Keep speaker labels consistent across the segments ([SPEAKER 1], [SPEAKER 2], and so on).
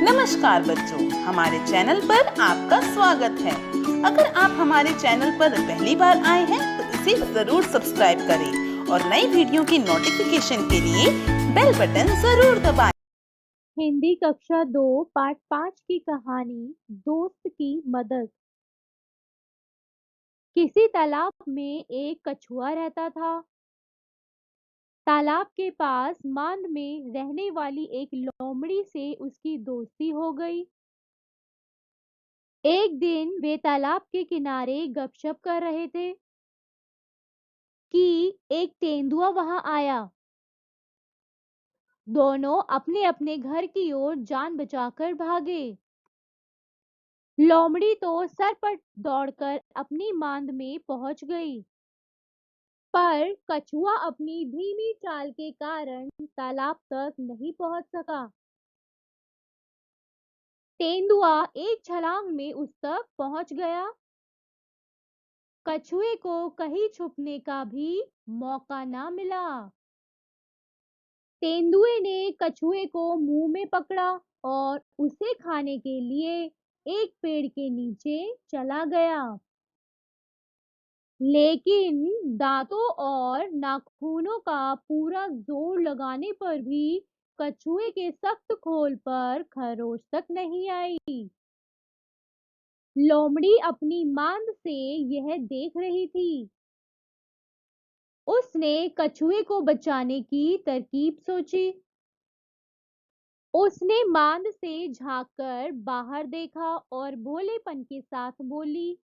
[SPEAKER 1] नमस्कार बच्चों, हमारे चैनल पर आपका स्वागत है। अगर आप हमारे चैनल पर पहली बार आए हैं तो इसे जरूर सब्सक्राइब करें और नई वीडियो की नोटिफिकेशन के लिए बेल बटन जरूर दबाएं।
[SPEAKER 2] हिंदी कक्षा 2 पाठ 5 की कहानी दोस्त की मदद। किसी तालाब में एक कछुआ रहता था। तालाब के पास मांद में रहने वाली एक लोमड़ी से उसकी दोस्ती हो गई। एक दिन वे तालाब के किनारे गपशप कर रहे थे कि एक तेंदुआ वहां आया। दोनों अपने अपने घर की ओर जान बचाकर भागे। लोमड़ी तो सर पर दौड़कर अपनी मांद में पहुंच गई, पर कछुआ अपनी धीमी चाल के कारण तालाब तक नहीं पहुंच सका। तेंदुआ एक छलांग में उस तक पहुंच गया। कछुए को कहीं छुपने का भी मौका न मिला। तेंदुए ने कछुए को मुंह में पकड़ा और उसे खाने के लिए एक पेड़ के नीचे चला गया। लेकिन दांतों और नाखूनों का पूरा जोर लगाने पर भी कछुए के सख्त खोल पर खरोच तक नहीं आई। लोमड़ी अपनी मांद से यह देख रही थी। उसने कछुए को बचाने की तरकीब सोची। उसने मांद से झांककर बाहर देखा और भोलेपन के साथ बोली,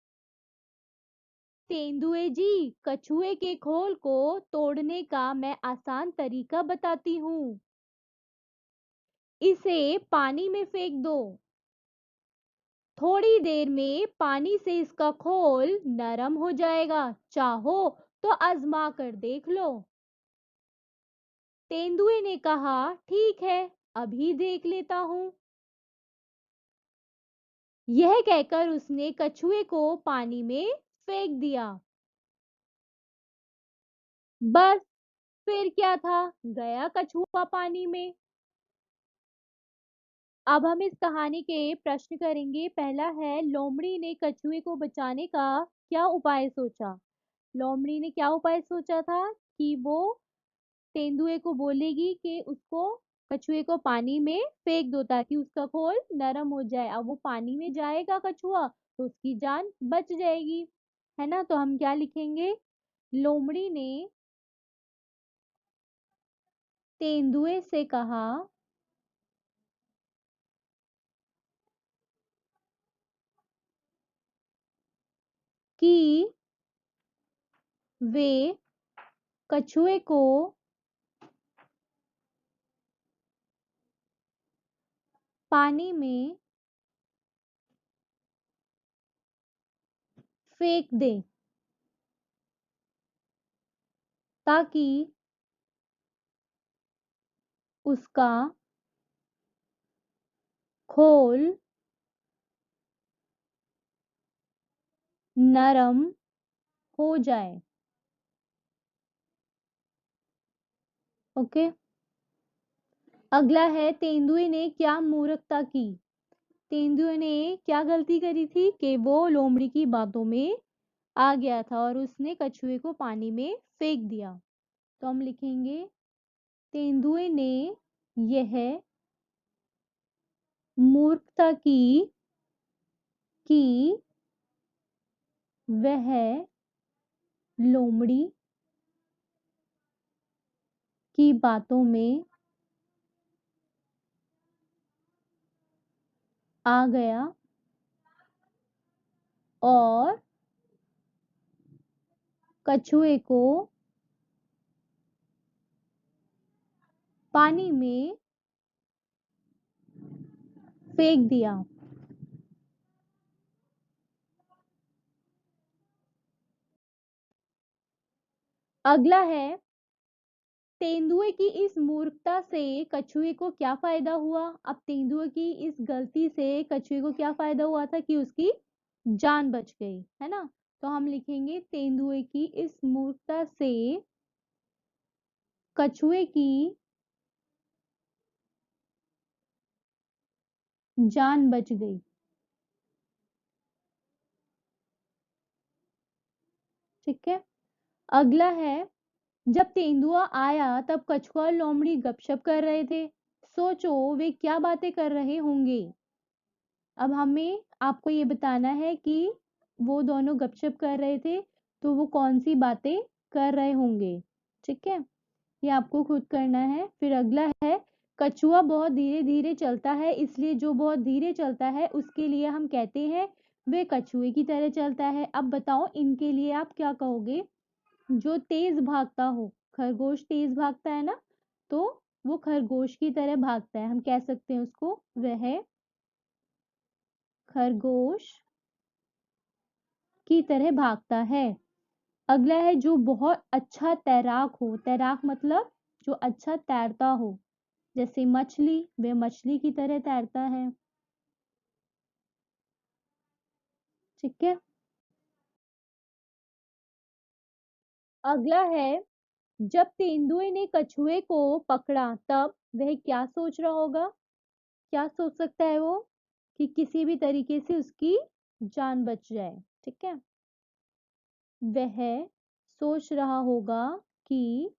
[SPEAKER 2] तेंदुए जी, कछुए के खोल को तोड़ने का मैं आसान तरीका बताती हूँ। इसे पानी में फेंक दो। थोड़ी देर में पानी से इसका खोल नरम हो जाएगा। चाहो तो आजमा कर देख लो। तेंदुए ने कहा, ठीक है, अभी देख लेता हूँ। यह कहकर उसने कछुए को पानी में फेंक दिया। बस, फिर क्या था, गया कछुआ पानी में। अब हम इस कहानी के प्रश्न करेंगे। पहला है, लोमड़ी ने कछुए को बचाने का क्या उपाय सोचा। लोमड़ी ने क्या उपाय सोचा था कि वो तेंदुए को बोलेगी कि उसको कछुए को पानी में फेंक दो ताकि उसका खोल नरम हो जाए। अब वो पानी में जाएगा कछुआ तो उसकी जान बच जाएगी, है ना। तो हम क्या लिखेंगे, लोमड़ी ने तेंदुए से कहा कि वे कछुए को पानी में फेंक दे ताकि उसका खोल नरम हो जाए। ओके। अगला है, तेंदुए ने क्या मूर्खता की। तेंदुए ने क्या गलती करी थी कि वो लोमड़ी की बातों में आ गया था और उसने कछुए को पानी में फेंक दिया। तो हम लिखेंगे, तेंदुए ने यह मूर्खता की कि वह लोमड़ी की बातों में आ गया और कछुए को पानी में फेंक दिया। अगला है, तेंदुए की इस मूर्खता से कछुए को क्या फायदा हुआ। अब तेंदुए की इस गलती से कछुए को क्या फायदा हुआ था कि उसकी जान बच गई, है ना। तो हम लिखेंगे, तेंदुए की इस मूर्खता से कछुए की जान बच गई। ठीक है। अगला है, जब तेंदुआ आया तब कछुआ और लोमड़ी गपशप कर रहे थे। सोचो वे क्या बातें कर रहे होंगे। अब हमें आपको ये बताना है कि वो दोनों गपशप कर रहे थे तो वो कौन सी बातें कर रहे होंगे। ठीक है, ये आपको खुद करना है। फिर अगला है, कछुआ बहुत धीरे धीरे चलता है, इसलिए जो बहुत धीरे चलता है उसके लिए हम कहते हैं वे कछुए की तरह चलता है। अब बताओ इनके लिए आप क्या कहोगे। जो तेज भागता हो, खरगोश तेज भागता है ना, तो वो खरगोश की तरह भागता है, हम कह सकते हैं उसको वह खरगोश की तरह भागता है। अगला है, जो बहुत अच्छा तैराक हो, तैराक मतलब जो अच्छा तैरता हो, जैसे मछली, वह मछली की तरह तैरता है। ठीक है। अगला है, जब तेंदुए ने कछुए को पकड़ा तब वह क्या सोच रहा होगा। क्या सोच सकता है वो, कि किसी भी तरीके से उसकी जान बच जाए। ठीक है, वह सोच रहा होगा कि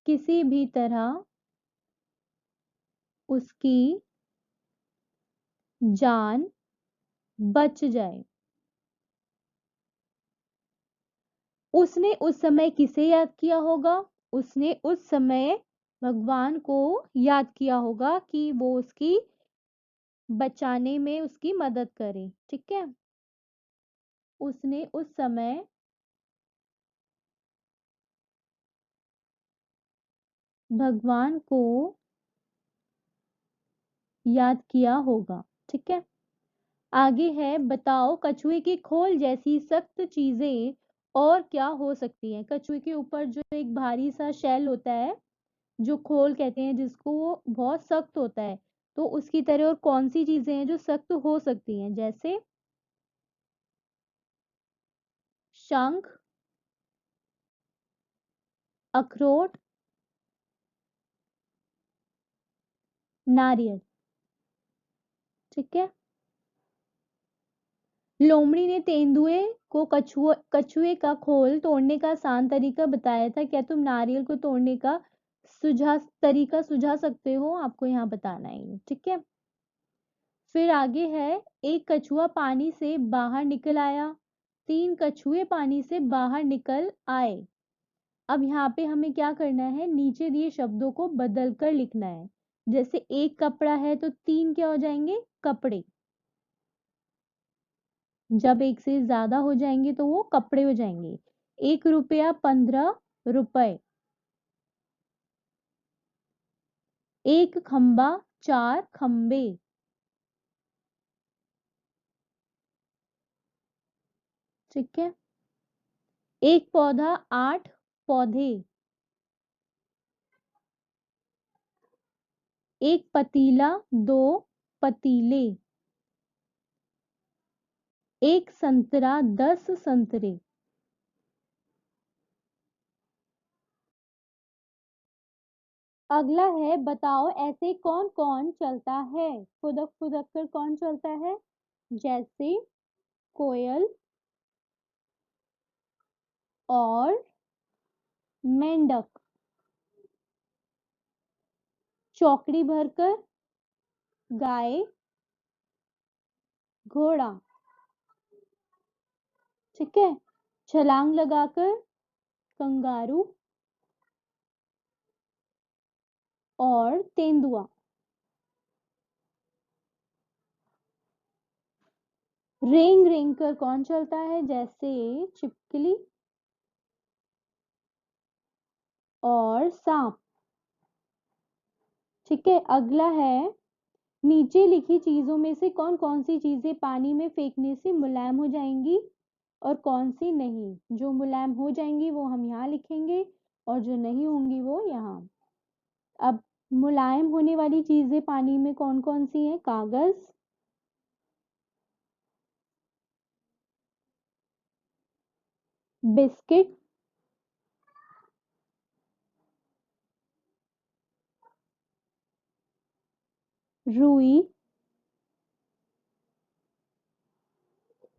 [SPEAKER 2] किसी भी तरह उसकी जान बच जाए। उसने उस समय किसे याद किया होगा। उसने उस समय भगवान को याद किया होगा कि वो उसकी बचाने में उसकी मदद करे। ठीक है, उसने उस समय भगवान को याद किया होगा। ठीक है। आगे है, बताओ कछुए की खोल जैसी सख्त चीजें और क्या हो सकती हैं। कछुए के ऊपर जो एक भारी सा शेल होता है, जो खोल कहते हैं जिसको, वो बहुत सख्त होता है, तो उसकी तरह और कौन सी चीजें हैं जो सख्त हो सकती हैं। जैसे शंख, अखरोट, नारियल। ठीक है। लोमड़ी ने तेंदुए को कछुए का खोल तोड़ने का आसान तरीका बताया था। क्या तुम नारियल को तोड़ने का तरीका सुझा सकते हो, आपको यहाँ बताना है। ठीक है। फिर आगे है, एक कछुआ पानी से बाहर निकल आया, तीन कछुए पानी से बाहर निकल आए। अब यहाँ पे हमें क्या करना है, नीचे दिए शब्दों को बदल कर लिखना है। जैसे एक कपड़ा है तो तीन क्या हो जाएंगे, कपड़े। जब एक से ज्यादा हो जाएंगे तो वो कपड़े हो जाएंगे। 1 रुपया 15 रुपए। एक खंबा 4 खंबे। ठीक है। एक पौधा 8 पौधे। एक पतीला 2 पतीले। एक संतरा 10 संतरे। अगला है, बताओ ऐसे कौन कौन चलता है। फुदक फुदक कर कौन चलता है। जैसे कोयल और मेंढक। चौकड़ी भरकर गाय, घोड़ा। ठीक है। छलांग लगाकर कंगारू और तेंदुआ। रेंग रेंग कर कौन चलता है। जैसे छिपकली और सांप। ठीक है। अगला है, नीचे लिखी चीजों में से कौन कौन सी चीजें पानी में फेंकने से मुलायम हो जाएंगी और कौन सी नहीं। जो मुलायम हो जाएंगी वो हम यहाँ लिखेंगे और जो नहीं होंगी वो यहाँ। अब मुलायम होने वाली चीजें पानी में कौन कौन सी हैं। कागज, बिस्किट, रुई,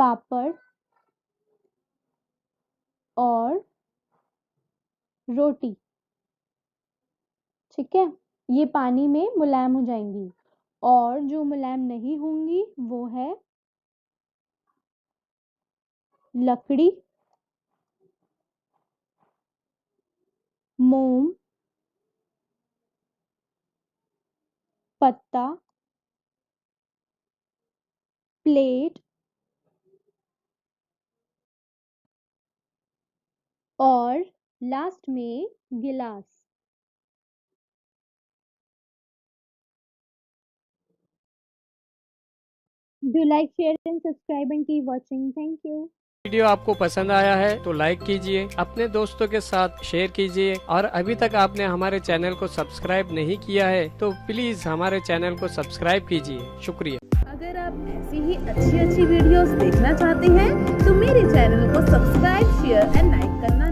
[SPEAKER 2] पापड़ और रोटी। ठीक है, ये पानी में मुलायम हो जाएंगी। और जो मुलायम नहीं होंगी वो है लकड़ी, मोम, पत्ता, प्लेट और लास्ट में गिलास। Do like, share and subscribe and keep watching. Thank you.
[SPEAKER 3] Video आपको पसंद आया है तो लाइक कीजिए, अपने दोस्तों के साथ शेयर कीजिए और अभी तक आपने हमारे चैनल को सब्सक्राइब नहीं किया है तो प्लीज हमारे चैनल को सब्सक्राइब कीजिए। शुक्रिया।
[SPEAKER 1] अगर आप ऐसी ही अच्छी वीडियोस देखना चाहते हैं तो मेरे चैनल को सब्सक्राइब, शेयर एंड लाइक करना